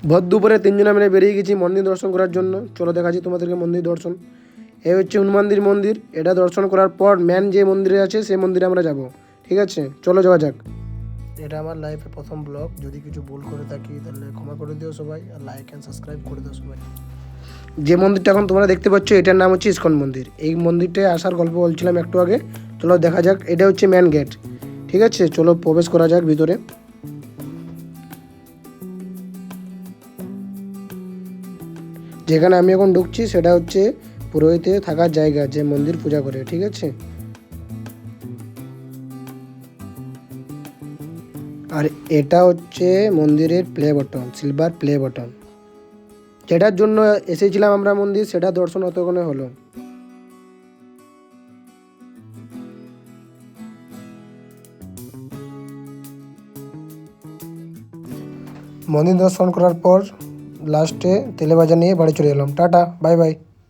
ভর দুপুরে তিনজনে মিলে বেরিয়ে গেছি মন্দির দর্শন করার জন্য। চলো দেখাচ্ছি তোমাদেরকে মন্দির দর্শন। এই হচ্ছে হনুমানদির মন্দির। এটা দর্শন করার পর মেন যে মন্দিরে আছে সেই মন্দিরে আমরা যাব। ঠিক আছে, চলো যাওয়া যাক। এটা আমার লাইফে প্রথম ব্লগ। যদি কিছু ভুল করে থাকি তাহলে ক্ষমা করে দিও সবাই, আর লাইক অ্যান্ড সাবস্ক্রাইব করে দিও সবাই। যে মন্দিরটা এখন তোমরা দেখতে পাচ্ছ এটার নাম হচ্ছে ইসকন মন্দির। এই মন্দিরটায় আসার গল্প বলছিলাম একটু আগে। চলো দেখা যাক। এটা হচ্ছে মেন গেট। ঠিক আছে, চলো প্রবেশ করা যাক ভিতরে। যেখানে আমি এখন ঢুকছি সেটা হচ্ছে পুরোহিতে থাকার জায়গা, যে মন্দির পূজা করে। ঠিক আছে, আর এটা হচ্ছে মন্দিরের play button, silver play button, যেটার জন্য এসেছিলাম আমরা মন্দির, সেটা দর্শন অতক্ষণে হলো। মন্দির দর্শন করার পর লাস্টে তেলে ভাজা নিয়ে বাড়ি চলে এলাম। Tata, bye bye.